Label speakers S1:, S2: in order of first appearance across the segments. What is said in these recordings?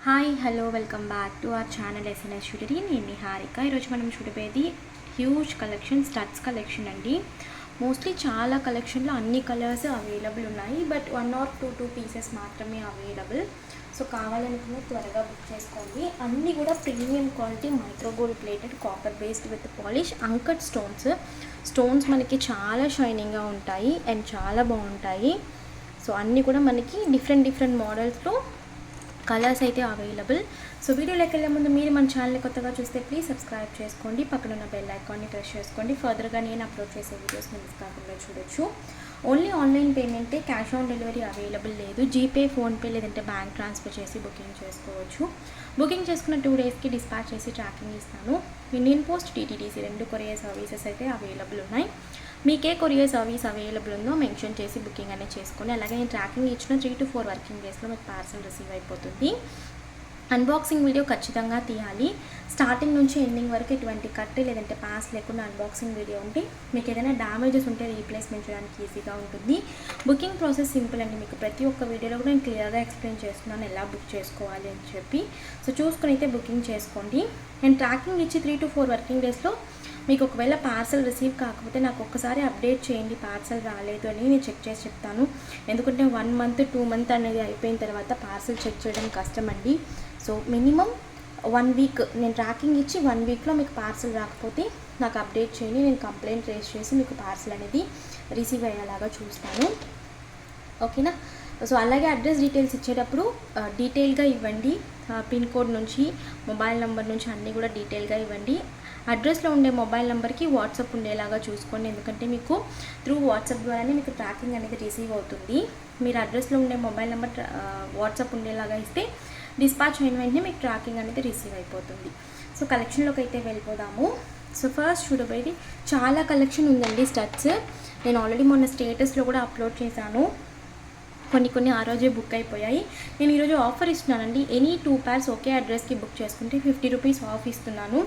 S1: Hi hello welcome back to our channel SNS jewellery. నేను నిహారిక. ఈరోజు మనం చూడబోయేది హ్యూజ్ కలెక్షన్, స్టడ్స్ కలెక్షన్ అండి. మోస్ట్లీ చాలా కలెక్షన్లో అన్ని కలర్స్ అవైలబుల్ ఉన్నాయి, బట్ 1 or 2 పీసెస్ మాత్రమే అవైలబుల్. సో కావాలనుకున్న త్వరగా బుక్ చేసుకోండి. అన్నీ కూడా premium quality micro gold plated copper based with polish uncut stones మనకి చాలా షైనింగ్గా ఉంటాయి అండ్ చాలా బాగుంటాయి. సో అన్నీ కూడా మనకి డిఫరెంట్ మోడల్స్లో కలర్స్ అయితే అవైలబుల్. సో వీడియోలోకి వెళ్ళే ముందు మీరు మన ఛానల్ని కొత్తగా చూస్తే ప్లీజ్ సబ్స్క్రైబ్ చేసుకోండి, పక్కన ఉన్న బెల్ ఐకాన్ని ప్రెస్ చేసుకోండి. ఫర్దర్గా నేను అప్లోడ్ చేసే వీడియోస్ మిస్ కాకుండా చూడొచ్చు. ఓన్లీ ఆన్లైన్ పేమెంటే, క్యాష్ ఆన్ డెలివరీ అవైలబుల్ లేదు. జీపే, ఫోన్పే లేదంటే బ్యాంక్ ట్రాన్స్ఫర్ చేసి బుకింగ్ చేసుకోవచ్చు. బుకింగ్ చేసుకున్న 2 డేస్కి డిస్పాచ్ చేసి ట్రాకింగ్ ఇస్తాను. Indian post, TTDC 2 courier services అయితే అవైలబుల్ ఉన్నాయి. మీకే కొరియర్ సర్వీస్ అవైలబుల్ ఉందో మెన్షన్ చేసి బుకింగ్ అనేది చేసుకొని, అలాగే నేను ట్రాకింగ్ ఇచ్చిన 3 to 4 వర్కింగ్ డేస్లో మీకు పార్సల్ రిసీవ్ అయిపోతుంది. అన్బాక్సింగ్ వీడియో ఖచ్చితంగా తీయాలి. స్టార్టింగ్ నుంచి ఎండింగ్ వరకు ఎటువంటి కట్ లేదంటే పాస్ లేకుండా అన్బాక్సింగ్ వీడియో ఉంటే మీకు ఏదైనా డ్యామేజెస్ ఉంటే రీప్లేస్మెంట్ చేయడానికి ఈజీగా ఉంటుంది. బుకింగ్ ప్రాసెస్ సింపుల్ అండి. మీకు ప్రతి ఒక్క వీడియోలో కూడా నేను క్లియర్గా ఎక్స్ప్లెయిన్ చేస్తున్నాను ఎలా బుక్ చేసుకోవాలి అని చెప్పి. సో చూసుకుని అయితే బుకింగ్ చేసుకోండి. నేను ట్రాకింగ్ ఇచ్చి 3 to 4 వర్కింగ్ డేస్లో మీకు ఒకవేళ పార్సల్ రిసీవ్ కాకపోతే నాకు ఒక్కసారి అప్డేట్ చేయండి, పార్సల్ రాలేదు అని నేను చెక్ చేసి చెప్తాను. ఎందుకంటే 1 month 2 month అనేది అయిపోయిన తర్వాత పార్సల్ చెక్ చేయడం కష్టం అండి. సో మినిమం 1 week నేను ట్రాకింగ్ ఇచ్చి 1 weekలో మీకు పార్సల్ రాకపోతే నాకు అప్డేట్ చేయండి. నేను కంప్లైంట్ రేస్ చేసి మీకు పార్సల్ అనేది రిసీవ్ అయ్యేలాగా చూస్తాను. ఓకేనా? సో అలాగే అడ్రస్ డీటెయిల్స్ ఇచ్చేటప్పుడు డీటెయిల్గా ఇవ్వండి. పిన్ కోడ్ నుంచి, మొబైల్ నెంబర్ నుంచి అన్నీ కూడా డీటెయిల్గా ఇవ్వండి. అడ్రస్లో ఉండే మొబైల్ నెంబర్కి వాట్సాప్ ఉండేలాగా చూసుకోండి, ఎందుకంటే మీకు త్రూ వాట్సాప్ ద్వారానే మీకు ట్రాకింగ్ అనేది రిసీవ్ అవుతుంది. మీరు అడ్రస్లో ఉండే మొబైల్ నెంబర్ వాట్సాప్ ఉండేలాగా ఇస్తే డిస్పాచ్ అయిన వెంటనే మీకు ట్రాకింగ్ అనేది రిసీవ్ అయిపోతుంది. సో కలెక్షన్లోకి అయితే వెళ్ళిపోదాము. సో ఫస్ట్ చూడబోయేది చాలా కలెక్షన్ ఉందండి స్టడ్స్. నేను ఆల్రెడీ మొన్న స్టేటస్లో కూడా అప్లోడ్ చేశాను. కొన్ని ఆ రోజే బుక్ అయిపోయాయి. నేను ఈరోజు ఆఫర్ ఇస్తున్నానండి. ఎనీ 2 pairs ఒకే అడ్రస్కి బుక్ చేసుకుంటే 50 రూపీస్ ఆఫ్ ఇస్తున్నాను.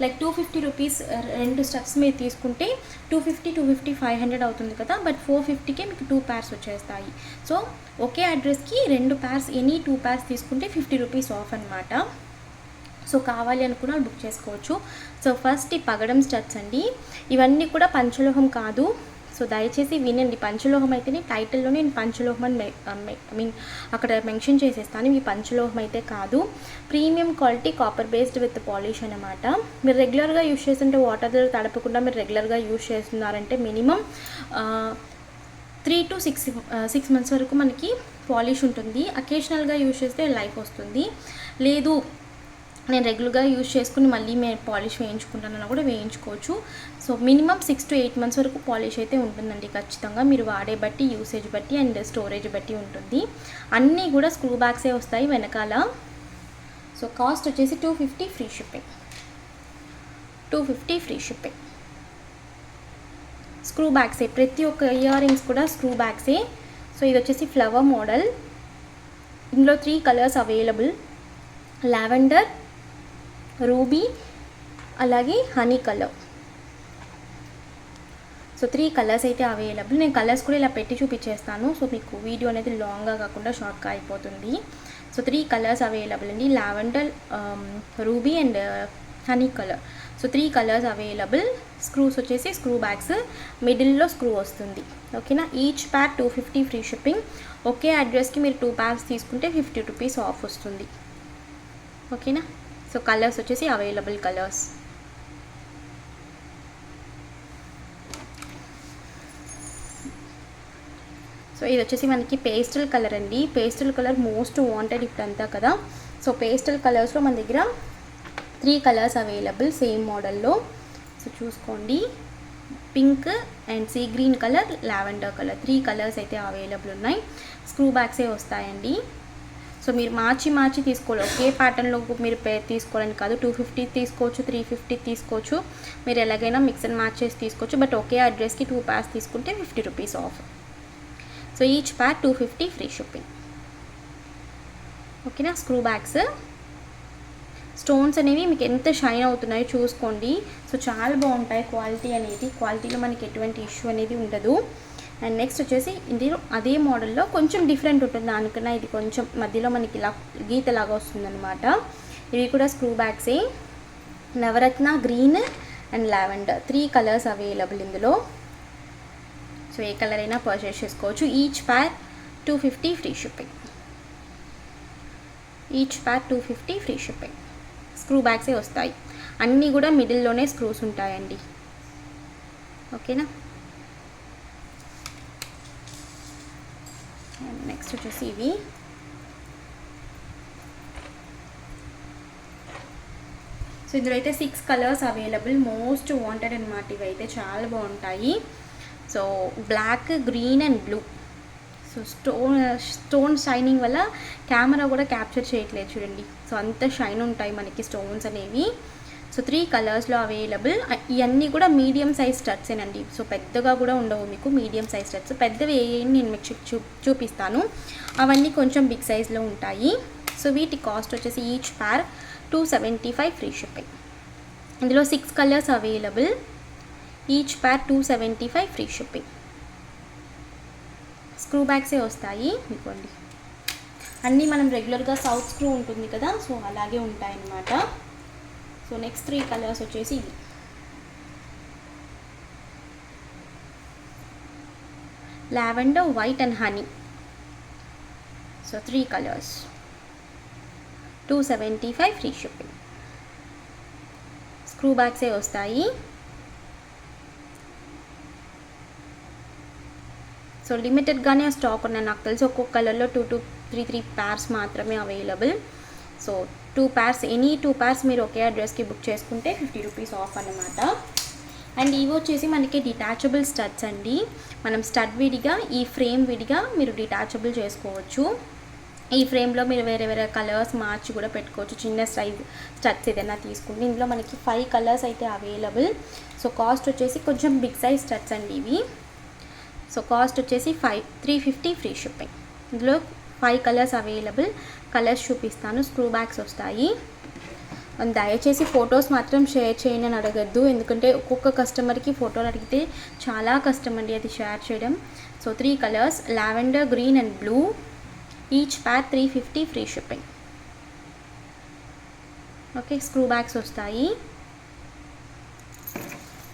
S1: లైక్ 250 రూపీస్ 2 స్టడ్స్ మీరు తీసుకుంటే 250 500 అవుతుంది కదా, బట్ 450కే మీకు 2 pairs వచ్చేస్తాయి. సో ఒకే అడ్రస్కి 2 pairs, ఎనీ 2 pairs తీసుకుంటే 50 రూపీస్ ఆఫ్ అనమాట. సో కావాలి అనుకున్న బుక్ చేసుకోవచ్చు. సో ఫస్ట్ ఈ పగడం స్టడ్స్ అండి. ఇవన్నీ కూడా పంచలోహం కాదు. సో దయచేసి వినండి. పంచలోహం అయితేనే టైటిల్లో నేను పంచలోహం అని అక్కడ మెన్షన్ చేసేస్తాను. ఇవి పంచలోహం అయితే కాదు. Premium quality copper based with polish అనమాట. మీరు రెగ్యులర్గా యూజ్ చేస్తుంటే వాటర్లో తడపకుండా మీరు రెగ్యులర్గా యూజ్ చేస్తున్నారంటే మినిమం 3 to 6 months వరకు మనకి పాలిష్ ఉంటుంది. అకేషనల్గా యూజ్ చేస్తే లైఫ్ వస్తుంది. లేదు నేను రెగ్యులర్గా యూజ్ చేసుకుని మళ్ళీ మేము పాలిష్ వేయించుకుంటానన్నా కూడా వేయించుకోవచ్చు. సో మినిమం 6 to 8 months వరకు పాలిష్ అయితే ఉంటుందండి ఖచ్చితంగా. మీరు వాడే బట్టి, యూసేజ్ బట్టి అండ్ స్టోరేజ్ బట్టి ఉంటుంది. అన్నీ కూడా స్క్రూ బ్యాగ్సే వస్తాయి వెనకాల. సో కాస్ట్ వచ్చేసి 250 free shipping. 250 free shipping. Screw బ్యాగ్సే, ప్రతి ఒక్క ఇయర్ రింగ్స్ కూడా స్క్రూ బ్యాగ్సే. సో ఇది వచ్చేసి ఫ్లవర్ మోడల్. ఇందులో 3 కలర్స్ అవైలబుల్: లావెండర్, రూబీ, అలాగే హనీ కలర్. సో 3 కలర్స్ అయితే అవైలబుల్. నేను కలర్స్ కూడా ఇలా పెట్టి చూపించేస్తాను. సో మీకు వీడియో అనేది లాంగ్గా కాకుండా షార్ట్గా అయిపోతుంది. సో 3 కలర్స్ అవైలబుల్ అండి: lavender, ruby and honey colour. So 3 colours available. Screws వచ్చేసి స్క్రూ బ్యాగ్స్, మిడిల్లో స్క్రూ వస్తుంది. ఓకేనా? Each pack 250 free shipping. ఒకే అడ్రస్కి మీరు 2 pairs తీసుకుంటే 50 రూపీస్ ఆఫ్ వస్తుంది. ఓకేనా? సో కలర్స్ వచ్చేసి అవైలబుల్ కలర్స్. సో ఇది వచ్చేసి మనకి పేస్టల్ కలర్ అండి. పేస్టల్ కలర్ మోస్ట్ వాంటెడ్ ఇప్పుడంతా కదా. సో పేస్టల్ కలర్స్లో మన దగ్గర 3 కలర్స్ అవైలబుల్ సేమ్ మోడల్లో. సో చూసుకోండి, pink and sea green colour, lavender colour, 3 colours అయితే అవైలబుల్ ఉన్నాయి. స్క్రూ బ్యాగ్సే వస్తాయండి. సో మీరు మార్చి తీసుకోవాలి. ఒకే ప్యాటర్న్లో మీరు తీసుకోవాలని కాదు. 250 తీసుకోవచ్చు, 350 తీసుకోవచ్చు. మీరు ఎలాగైనా మిక్స్ అండ్ మ్యాచ్ చేసి తీసుకోవచ్చు. బట్ ఒకే అడ్రస్కి 2 pairs తీసుకుంటే 50 rupees off. So each pack 250 free shipping. ఓకేనా? Screw bags. స్టోన్స్ అనేవి మీకు ఎంత షైన్ అవుతున్నాయో చూసుకోండి. సో చాలా బాగుంటాయి క్వాలిటీ అనేది. క్వాలిటీలో మనకి ఎటువంటి ఇష్యూ అనేది ఉండదు. అండ్ నెక్స్ట్ వచ్చేసి ఇందులో అదే మోడల్లో కొంచెం డిఫరెంట్ ఉంటుంది దానికన్నా. ఇది కొంచెం మధ్యలో మనకి ఇలా గీతలాగా వస్తుందన్నమాట. ఇవి కూడా స్క్రూ బ్యాగ్సే. Navaratna green and lavender 3 colours available ఇందులో. సో ఏ కలర్ అయినా పర్చేస్ చేసుకోవచ్చు. Each pack 250 free shipping. Each pack 250 free shipping. Screw బ్యాగ్సే వస్తాయి. అన్నీ కూడా మిడిల్లోనే స్క్రూస్ ఉంటాయండి. ఓకేనా. నెక్స్ట్ వచ్చేసి ఇవి సో ఇందులో అయితే 6 కలర్స్ అవైలబుల్. మోస్ట్ వాంటెడ్ అనమాట. ఇవి అయితే చాలా బాగుంటాయి. So black, green and blue. So stone shining వల్ల కెమెరా కూడా క్యాప్చర్ చేయట్లేదు చూడండి. సో అంత షైన్ ఉంటాయి మనకి స్టోన్స్ అనేవి. సో 3 కలర్స్లో అవైలబుల్. ఇవన్నీ కూడా మీడియం సైజ్ స్టడ్సేనండి. సో పెద్దగా కూడా ఉండవు మీకు, మీడియం సైజ్ స్టడ్స్. పెద్దవి ఏంటి నేను మీకు చూపిస్తాను. అవన్నీ కొంచెం బిగ్ సైజ్లో ఉంటాయి. సో వీటి కాస్ట్ వచ్చేసి ఈచ్ పేర్ 275 ఫ్రీ షిప్పింగ్. ఇందులో 6 colours available. Each pair 275 free shipping. Screw బ్యాగ్సే వస్తాయి మీకోండి. అన్నీ మనం రెగ్యులర్గా సౌత్ స్క్రూ ఉంటుంది కదా, సో అలాగే ఉంటాయన్నమాట. సో నెక్స్ట్ 3 కలర్స్ వచ్చేసి ఇవి. Lavender, white and honey. So 3 colours 275 free shipping. Screw బ్యాగ్సే వస్తాయి. సో లిమిటెడ్గానే స్టాక్ ఉన్నాయి నాకు తెలిసి. ఒక్కొక్క కలర్లో 2 to 3 pairs మాత్రమే available. So 2 pairs, any 2 pairs మీరు ఒకే అడ్రస్కి బుక్ చేసుకుంటే 50 రూపీస్ ఆఫ్ అన్నమాట. అండ్ ఇవి వచ్చేసి మనకి డిటాచబుల్ స్టడ్స్ అండి. మనం స్టడ్ విడిగా, ఈ ఫ్రేమ్ విడిగా మీరు డిటాచబుల్ చేసుకోవచ్చు. ఈ ఫ్రేమ్లో మీరు వేరే వేరే కలర్స్ మార్చి కూడా పెట్టుకోవచ్చు. చిన్న సైజ్ స్టడ్స్ ఏదైనా తీసుకుంటే ఇందులో మనకి 5 కలర్స్ అయితే అవైలబుల్. సో కాస్ట్ వచ్చేసి కొంచెం బిగ్ సైజ్ స్టడ్స్ అండి ఇవి. సో కాస్ట్ వచ్చేసి 350 ఫ్రీ షిప్పింగ్. ఇందులో 5 కలర్స్ అవైలబుల్. కలర్స్ చూపిస్తాను. స్క్రూ బ్యాగ్స్ వస్తాయి. దయచేసి ఫొటోస్ మాత్రం షేర్ చేయండి అని అడగద్దు, ఎందుకంటే ఒక్కొక్క కస్టమర్కి ఫోటోలు అడిగితే చాలా కష్టం అండి అది షేర్ చేయడం. So 3 colours, lavender, green and blue. Each pair 350 free shipping. Okay, screw bags వస్తాయి.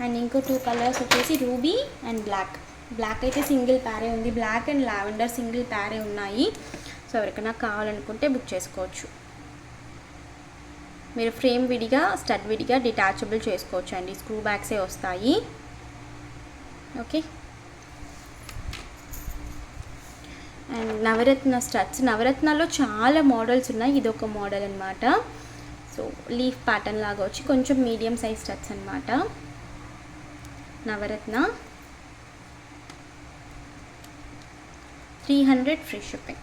S1: అండ్ ఇంకో 2 కలర్స్ వచ్చేసి రూబీ అండ్ బ్లాక్. బ్లాక్ అయితే సింగిల్ ప్యారే ఉంది. బ్లాక్ అండ్ లావెండర్ సింగిల్ ప్యారే ఉన్నాయి. సో ఎవరికైనా కావాలనుకుంటే బుక్ చేసుకోవచ్చు. మీరు ఫ్రేమ్ విడిగా, స్టడ్ విడిగా డిటాచబుల్ చేసుకోవచ్చు అండి. స్క్రూ బ్యాగ్సే వస్తాయి. ఓకే. And navaratna studs. నవరత్నాలో చాలా మోడల్స్ ఉన్నాయి. ఇది ఒక మోడల్ అనమాట. సో లీఫ్ ప్యాటర్న్ లాగా వచ్చి కొంచెం మీడియం సైజ్ స్టడ్స్ అనమాట. Navaratna 300 free shipping.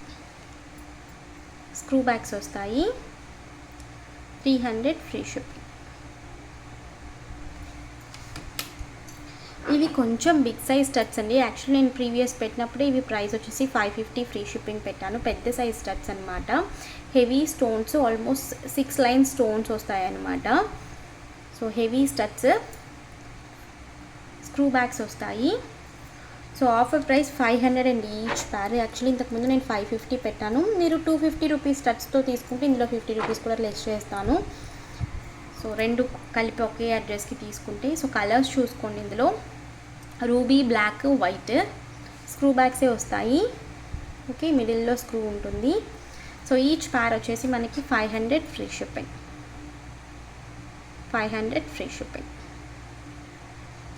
S1: Screw bags వస్తాయి. 300 ఫ్రీ షిప్పింగ్. ఇవి కొంచెం బిగ్ సైజ్ స్టడ్స్ అండి. యాక్చువల్లీ నేను ప్రీవియస్ పెట్టినప్పుడే ఇవి ప్రైస్ వచ్చేసి 550 ఫ్రీ షిప్పింగ్ పెట్టాను. పెద్ద సైజ్ స్టడ్స్ అనమాట. Heavy stones, almost 6 line stones వస్తాయన్నమాట. So heavy studs. Screw bags వస్తాయి. సో ఆఫర్ ప్రైస్ 500 అండి ఈచ్ పేర్. యాక్చువల్లీ ఇంతకుముందు నేను 550 పెట్టాను. మీరు 250 రూపీస్ స్టడ్స్తో తీసుకుంటే ఇందులో 50 రూపీస్ కూడా లెస్ చేస్తాను. సో 2 కలిపి ఒకే అడ్రస్కి తీసుకుంటే. సో కలర్స్ చూసుకోండి. ఇందులో రూబీ, బ్లాక్, వైట్. స్క్రూ బ్యాగ్సే వస్తాయి. ఓకే, మిడిల్లో స్క్రూ ఉంటుంది. సో ఈచ్ పేర్ వచ్చేసి మనకి 500 free shipping. 500 free shipping.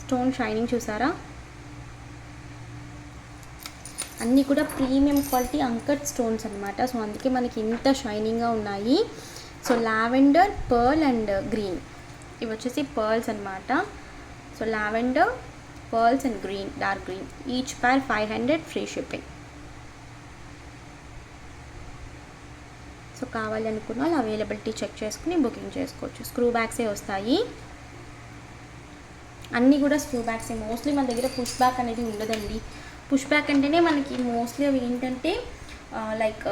S1: Stone shining చూసారా? అన్నీ కూడా ప్రీమియం క్వాలిటీ అంకట్ స్టోన్స్ అనమాట. సో అందుకే మనకి ఇంత షైనింగ్గా ఉన్నాయి. So lavender, pearl and green. ఇవి వచ్చేసి పర్ల్స్ అనమాట. So lavender, pearls and green, dark green. Each pair 500 free shipping. So కావాలి అనుకున్న వాళ్ళు అవైలబిలిటీ చెక్ చేసుకుని బుకింగ్ చేసుకోవచ్చు. స్క్రూ బ్యాగ్సే వస్తాయి. అన్నీ కూడా స్క్రూ బ్యాగ్సే. మోస్ట్లీ మన దగ్గర పుష్ బ్యాక్ అనేది ఉండదండి. పుష్ బ్యాక్ అంటేనే మనకి మోస్ట్లీ అవి ఏంటంటే లైక్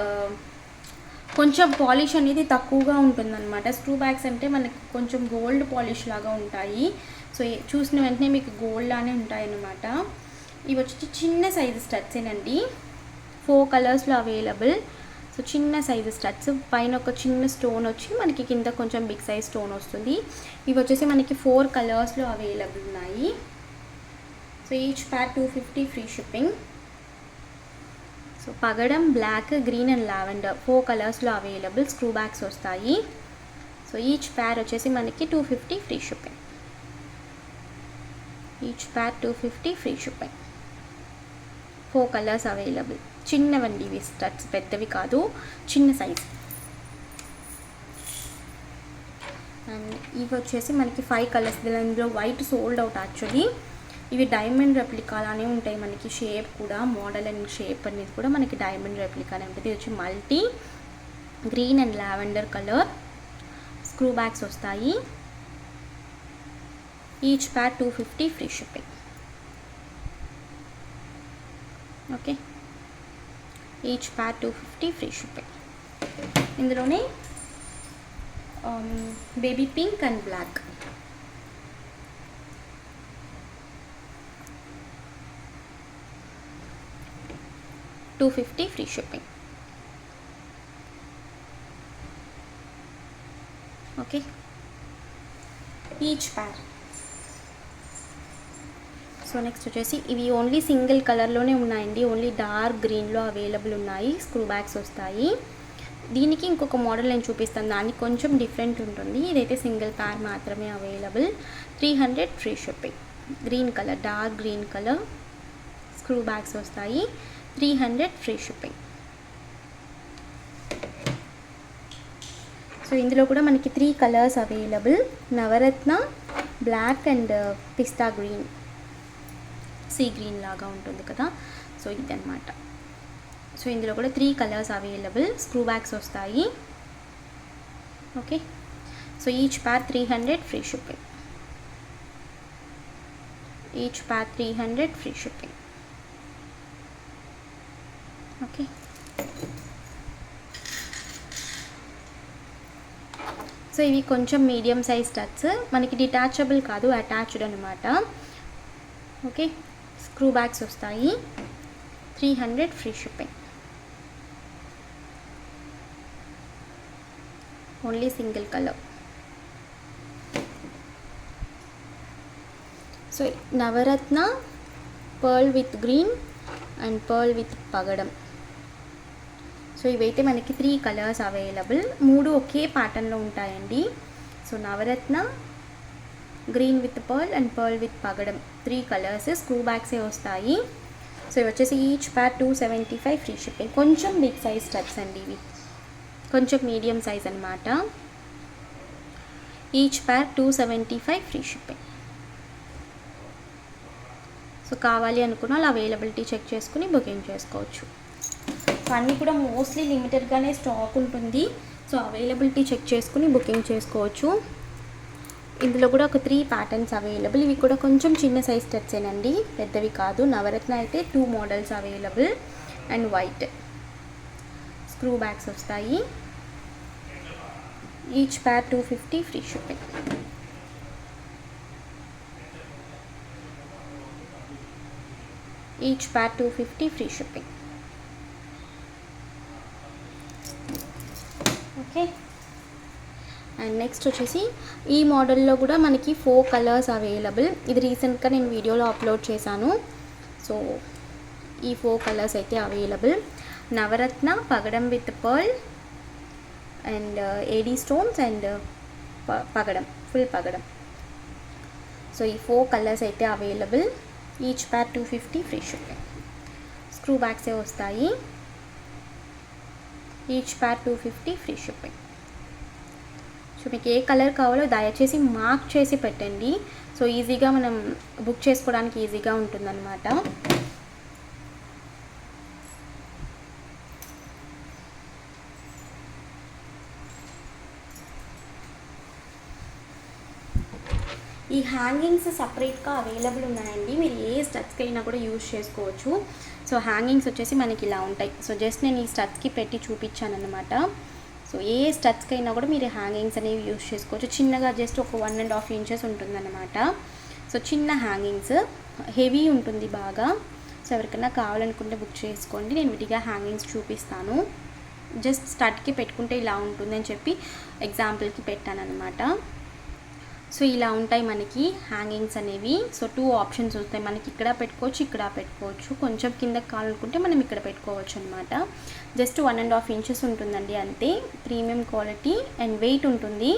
S1: కొంచెం పాలిష్ అనేది తక్కువగా ఉంటుందన్నమాట. స్క్రూ బ్యాగ్స్ అంటే మనకి కొంచెం గోల్డ్ పాలిష్ లాగా ఉంటాయి. సో చూసిన వెంటనే మీకు గోల్డ్ లానే ఉంటాయి అన్నమాట. ఇవి వచ్చి చిన్న సైజు స్టడ్సేనండి, 4 కలర్స్లో అవైలబుల్. సో చిన్న సైజు స్టడ్స్, పైన ఒక చిన్న స్టోన్ వచ్చి మనకి కింద కొంచెం బిగ్ సైజ్ స్టోన్ వస్తుంది. ఇవి వచ్చేసి మనకి 4 కలర్స్లో అవైలబుల్ ఉన్నాయి. So each pair 250 free shipping. So పగడం బ్లాక్, గ్రీన్ అండ్ లావెండర్ 4 కలర్స్లో అవైలబుల్. స్క్రూ బ్యాగ్స్ వస్తాయి. సో ఈచ్ ప్యార్ వచ్చేసి మనకి 250 free shipping. Each pair 250 free shipping. 4 colours available. చిన్నవండి ఇవి స్టడ్స్, పెద్దవి కాదు, చిన్న సైజ్. అండ్ ఇవి వచ్చేసి మనకి 5 కలర్స్. ఇందులో వైట్ సోల్డ్ అవుట్ యాక్చువల్లీ. ఇవి డైమండ్ రెప్లికాలానే ఉంటాయి మనకి. షేప్ కూడా, మోడల్ అండ్ షేప్ అనేది కూడా మనకి డైమండ్ రెప్లికానే ఉంటుంది. ఇది వచ్చి multi green and lavender colour. Screw bags వస్తాయి. Each pair 250 free shipping. Okay, each pair 250 free shipping. ఇందులోనే baby pink and black. $250 free shipping. Okay, each pair. So next వచ్చేసి ఇవి ఓన్లీ సింగిల్ కలర్లోనే ఉన్నాయండి, ఓన్లీ డార్క్ గ్రీన్లో available ఉన్నాయి. Screw bags వస్తాయి. దీనికి ఇంకొక మోడల్ నేను చూపిస్తాను, దానికి కొంచెం డిఫరెంట్ ఉంటుంది. ఇదైతే సింగిల్ ప్యార్ మాత్రమే available. 300 free shipping. Green colour, dark green colour. Screw bags వస్తాయి. 300 ఫ్రీ షిప్పింగ్. సో ఇందులో కూడా మనకి 3 colours available. Navaratna, black and pista green, sea green లాగా ఉంటుంది కదా, సో ఇదన్నమాట. సో ఇందులో కూడా 3 కలర్స్ అవైలబుల్. స్క్రూ బ్యాగ్స్ వస్తాయి. Okay, so each pair 300 free shipping. Each pair 300 free shipping. Okay, so ఇవి కొంచెం మీడియం సైజ్ స్టడ్స్, మనకి డిటాచబుల్ కాదు, అటాచ్డ్ అనమాట. ఓకే, స్క్రూ బ్యాగ్స్ వస్తాయి. 300 free shipping. Only single colour. So navaratna, pearl with green and pearl with పగడం. So ఇవైతే మనకి 3 colours available. 3 ఒకే ప్యాటర్న్లో ఉంటాయండి. So navaratna, green with pearl and pearl with పగడం 3 కలర్స్. స్క్రూ బ్యాగ్సే వస్తాయి. సో ఇవి వచ్చేసి ఈచ్ ప్యార్ 275 ఫ్రీ షిప్పింగ్. కొంచెం బిగ్ సైజ్ స్టడ్స్ అండి ఇవి, కొంచెం మీడియం సైజ్ అనమాట. Each pair 275 free shipping. So కావాలి అనుకున్న వాళ్ళు అవైలబిలిటీ చెక్ చేసుకుని బుకింగ్ చేసుకోవచ్చు. సో అన్నీ కూడా మోస్ట్లీ లిమిటెడ్గానే స్టాక్ ఉంటుంది. సో అవైలబిలిటీ చెక్ చేసుకుని బుకింగ్ చేసుకోవచ్చు. ఇందులో కూడా ఒక 3 ప్యాటర్న్స్ అవైలబుల్. ఇవి కూడా కొంచెం చిన్న సైజ్ స్టడ్సేనండి, పెద్దవి కాదు. నవరత్న అయితే 2 models available and white. Screw bags వస్తాయి. Each pair 250 free shipping. Each pair 250 free shipping. Okay, and next వచ్చేసి ఈ మోడల్లో కూడా మనకి 4 కలర్స్ అవైలబుల్. ఇది రీసెంట్గా నేను వీడియోలో అప్లోడ్ చేశాను. సో ఈ 4 కలర్స్ అయితే అవైలబుల్. నవరత్న, పగడం with pearl and AD stones and పగడం, ఫుల్ పగడం. సో ఈ 4 కలర్స్ అయితే available. Each pair 250 free shipping. Screw బ్యాగ్సే వస్తాయి. Each pair 250 free shipping. So మీకు ఏ కలర్ కావాలో దయచేసి మార్క్ చేసి పెట్టండి. సో ఈజీగా మనం బుక్ చేసుకోవడానికి ఈజీగా ఉంటుందన్నమాట. ఈ హ్యాంగింగ్స్ సపరేట్గా అవైలబుల్ ఉన్నాయండి. మీరు ఏ స్టడ్స్కి అయినా కూడా యూజ్ చేసుకోవచ్చు. సో హ్యాంగింగ్స్ వచ్చేసి మనకి ఇలా ఉంటాయి. సో జస్ట్ నేను ఈ స్టడ్స్కి పెట్టి చూపించాను అనమాట. సో ఏ స్టడ్స్కి అయినా కూడా మీరు హ్యాంగింగ్స్ అనేవి యూజ్ చేసుకోవచ్చు. చిన్నగా జస్ట్ ఒక 1.5 ఇంచెస్ ఉంటుందన్నమాట. సో చిన్న హ్యాంగింగ్స్ హెవీ ఉంటుంది బాగా. సో ఎవరికైనా కావాలనుకుంటే బుక్ చేసుకోండి. నేను విడిగా హ్యాంగింగ్స్ చూపిస్తాను. జస్ట్ స్టడ్కి పెట్టుకుంటే ఇలా ఉంటుంది అని చెప్పి ఎగ్జాంపుల్కి పెట్టాను అనమాట. సో ఇలా ఉంటాయి మనకి హ్యాంగింగ్స్ అనేవి. సో 2 ఆప్షన్స్ వస్తాయి మనకి, ఇక్కడ పెట్టుకోవచ్చు, ఇక్కడ పెట్టుకోవచ్చు. కొంచెం కిందకి కావాలనుకుంటే మనం ఇక్కడ పెట్టుకోవచ్చు అనమాట. జస్ట్ 1.5 ఇంచెస్ ఉంటుందండి అంతే. ప్రీమియం క్వాలిటీ అండ్ వెయిట్ ఉంటుంది.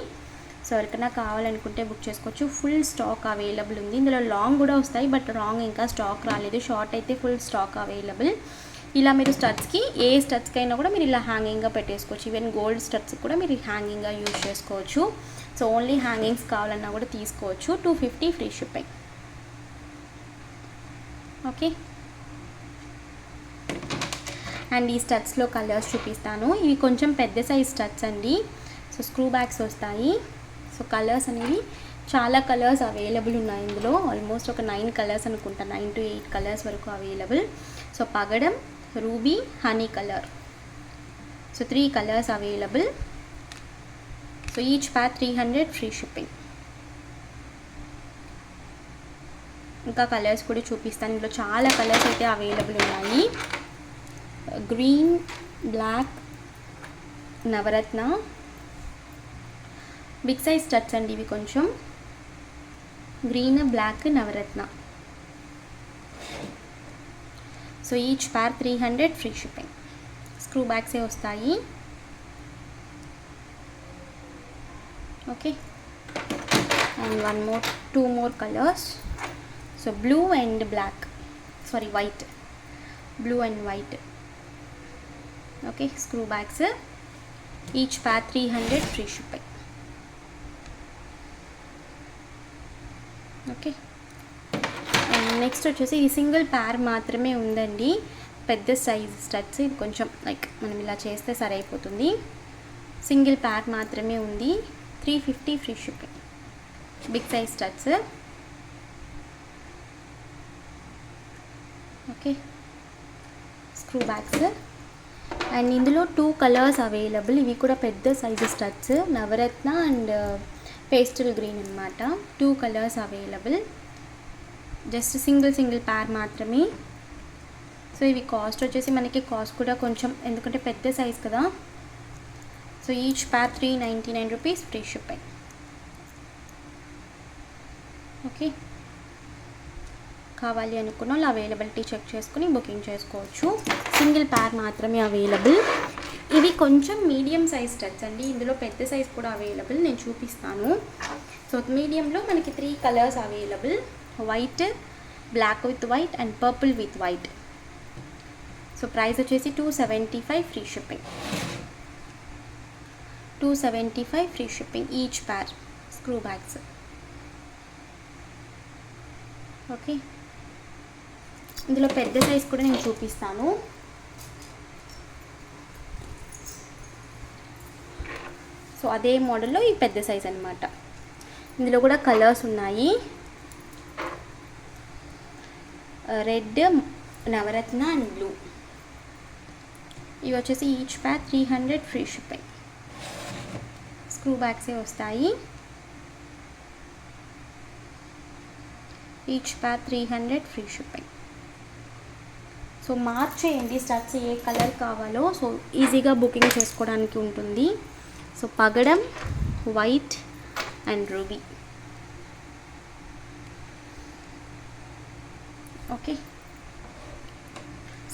S1: సో ఎవరికైనా కావాలనుకుంటే బుక్ చేసుకోవచ్చు. ఫుల్ స్టాక్ అవైలబుల్ ఉంది. ఇందులో లాంగ్ కూడా వస్తాయి, బట్ లాంగ్ ఇంకా స్టాక్ రాలేదు. షార్ట్ అయితే ఫుల్ స్టాక్ అవైలబుల్. ఇలా మీరు స్టడ్స్కి ఏ స్టడ్స్కి అయినా కూడా మీరు ఇలా హ్యాంగింగ్గా పెట్టేసుకోవచ్చు. ఈవెన్ గోల్డ్ స్టడ్స్ కూడా మీరు హ్యాంగింగ్గా యూజ్ చేసుకోవచ్చు. సో ఓన్లీ హ్యాంగింగ్స్ కావాలన్నా కూడా తీసుకోవచ్చు. 250 ఫ్రీ షిప్పింగ్. ఓకే, అండ్ ఈ స్టడ్స్లో కలర్స్ చూపిస్తాను. ఇవి కొంచెం పెద్ద సైజ్ స్టడ్స్ అండి. సో స్క్రూ బ్యాగ్స్ వస్తాయి. సో కలర్స్ అనేవి చాలా కలర్స్ అవైలబుల్ ఉన్నాయి ఇందులో. ఆల్మోస్ట్ ఒక 9 కలర్స్ అనుకుంటా, 9 to 8 కలర్స్ వరకు అవైలబుల్. సో పగడం, ruby, honey colour. So 3 colours available. So each pack 300 free shipping. ఇంకా కలర్స్ కూడా చూపిస్తాను. ఇందులో చాలా కలర్స్ అయితే అవైలబుల్ ఉన్నాయి. Green, black, navaratna, big size studs అండి ఇవి. కొంచెం green, black, navaratna. So each pair 300 free shipping. Screw బ్యాగ్సే వస్తాయి. Okay, and 2 more colours. So blue and black, sorry white, blue and white. Okay, screw bags. Each pair 300 free shipping. Okay, and next వచ్చేసి ఇది single pair మాత్రమే ఉందండి. పెద్ద size studs. ఇది కొంచెం like మనం ఇలా చేస్తే సరైపోతుంది. సింగిల్ ప్యార్ మాత్రమే ఉంది. 350 free shipping. Big size studs. Okay, screw bags. And ఇందులో 2 కలర్స్ అవైలబుల్. ఇవి కూడా పెద్ద size studs, Navaratna and pastel green అనమాట. 2 colours available. Just single pair మాత్రమే. సో ఇవి కాస్ట్ వచ్చేసి మనకి కాస్ట్ కూడా కొంచెం, ఎందుకంటే పెద్ద సైజ్ కదా. సో ఈచ్ ప్యార్ 399 రూపీస్ ఫ్రీ షిప్పింగ్. ఓకే, కావాలి అనుకున్న వాళ్ళు అవైలబిలిటీ చెక్ చేసుకుని బుకింగ్ చేసుకోవచ్చు. సింగిల్ ప్యార్ మాత్రమే అవైలబుల్. ఇవి కొంచెం మీడియం సైజ్ స్టడ్స్ అండి. ఇందులో పెద్ద సైజ్ కూడా అవైలబుల్, నేను చూపిస్తాను. సో మీడియంలో మనకి 3 colours available. White, black with white and purple with white. So price వచ్చేసి 275 free shipping. 275 free shipping each pair. Screw bags. Okay, ఇందులో పెద్ద సైజ్ కూడా నేను చూపిస్తాను. సో అదే మోడల్లో ఈ పెద్ద సైజ్ అనమాట. ఇందులో కూడా కలర్స్ ఉన్నాయి. Red, navaratna and blue. ఇవి వచ్చేసి each pack 300 free shipping. Screw బ్యాగ్సే వస్తాయి. Each pack 300 free shipping. So mark చేయండి స్టడ్స్ ఏ కలర్ కావాలో. సో ఈజీగా బుకింగ్ చేసుకోవడానికి ఉంటుంది. సో పగడం, white and ruby. Okay,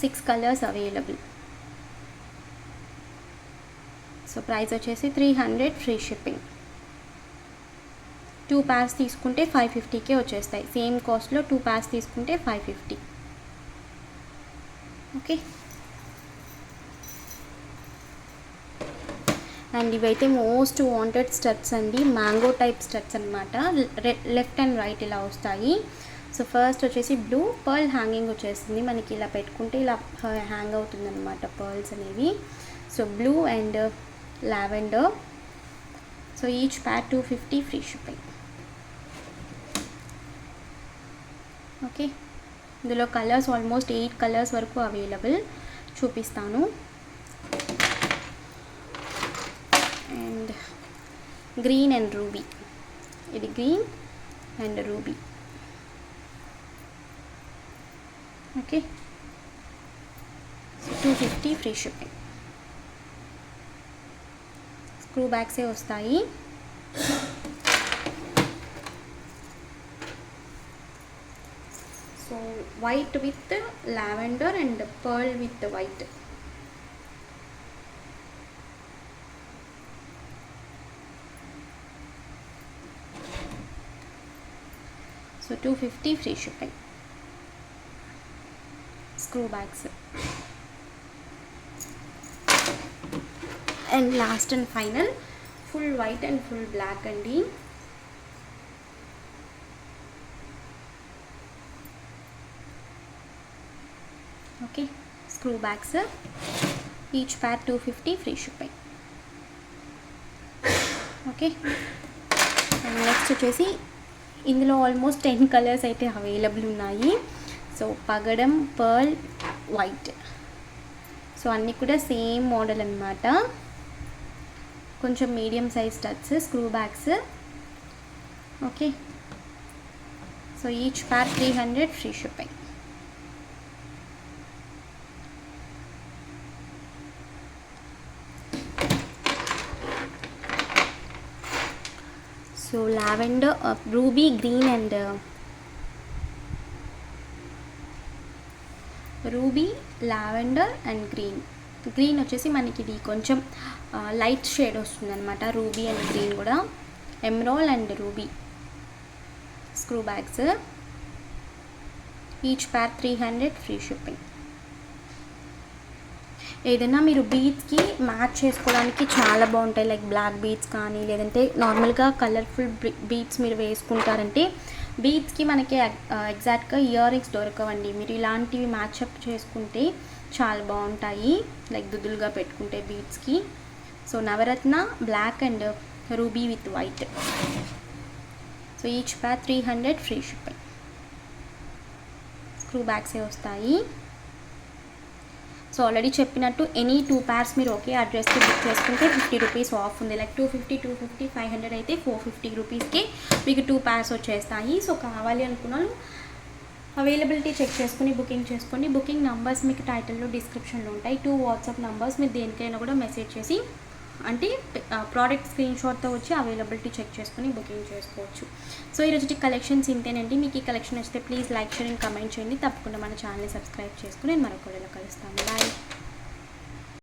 S1: 6 colours available. So price వచ్చేసి 300 ఫ్రీ షిప్పింగ్. 2 pairs తీసుకుంటే 550కే వచ్చేస్తాయి. సేమ్ కాస్ట్లో 2 pairs తీసుకుంటే 550. ఓకే, అండ్ ఇవైతే మోస్ట్ వాంటెడ్ స్టడ్స్ అండి. మ్యాంగో టైప్ స్టడ్స్ అనమాట. లెఫ్ట్ అండ్ రైట్ ఇలా వస్తాయి. సో ఫస్ట్ వచ్చేసి బ్లూ, పర్ల్ హ్యాంగింగ్ వచ్చేస్తుంది మనకి. ఇలా పెట్టుకుంటే ఇలా హ్యాంగ్ అవుతుంది అనమాట పర్ల్స్ అనేవి. So blue and lavender. So each pack 250 free shipping. Okay, ఇందులో కలర్స్ ఆల్మోస్ట్ 8 కలర్స్ వరకు అవైలబుల్. చూపిస్తాను. And green and ruby. ఇది green and ruby. Okay. 250 free shipping. Screw బ్యాగ్సే వస్తాయి. So white with lavender and pearl with white. So 250 free shipping. Screw bags. And last and final full white and full black అండి. Okay, screw bags, each pair 250 free shipping. Okay. And next వచ్చేసి ఇందులో almost 10 colours అయితే available ఉన్నాయి. So పగడం, pearl, white. So అన్నీ కూడా same model అన్నమాట. కొంచెం medium size studs, screw bags. Okay. So each pair 300 free shipping. So lavender, ruby green and ruby, lavender and green. Green వచ్చేసి మనకి ఇది కొంచెం లైట్ షేడ్ వస్తుంది అనమాట. రూబీ అండ్ గ్రీన్ కూడా. Emerald and ruby. Screw bags, each pair 300 free shipping. ఏదైనా మీరు బీడ్స్కి match చేసుకోవడానికి చాలా బాగుంటాయి. లైక్ బ్లాక్ బీడ్స్ కానీ, లేదంటే నార్మల్గా కలర్ఫుల్ బీడ్స్ మీరు వేసుకుంటారంటే బీడ్స్కి మనకి ఎగ్జాక్ట్గా ఇయర్ రింగ్స్ దొరకవండి. మీరు ఇలాంటివి మ్యాచ్అప్ చేసుకుంటే చాలా బాగుంటాయి, లైక్ దుద్దులుగా పెట్టుకుంటే బీడ్స్కి. So navaratna black and ruby with white. So each pair 300 free shipping. Screw బ్యాగ్సే వస్తాయి. సో ఆల్రెడీ చెప్పినట్టు ఎనీ 2 pairs మీరు ఒకే అడ్రస్కి బుక్ చేసుకుంటే 50 రూపీస్ ఆఫ్ ఉంది. లైక్ 250, 500 అయితే 450 రూపీస్కి మీకు 2 pairs వచ్చేస్తాయి. సో కావాలి అనుకున్నాను అవైలబిలిటీ చెక్ చేసుకుని బుకింగ్ చేసుకోండి. బుకింగ్ నంబర్స్ మీకు టైటిల్లో డిస్క్రిప్షన్లో ఉంటాయి. 2 వాట్సాప్ నంబర్స్ మీరు దేనికైనా కూడా మెసేజ్ చేసి అంటే ప్రోడక్ట్ స్క్రీన్ షాట్తో వచ్చి అవైలబిలిటీ చెక్ చేసుకుని బుకింగ్ చేసుకోవచ్చు. సో ఈరోజు కలెక్షన్స్ ఇంతేనండి. మీకు ఈ కలెక్షన్ నచ్చితే please like, share and comment చేయండి. తప్పకుండా మన ఛానల్ని సబ్స్క్రైబ్ చేసుకుని నేను మరొక వీడియోలో కలుస్తాను. బాయ్.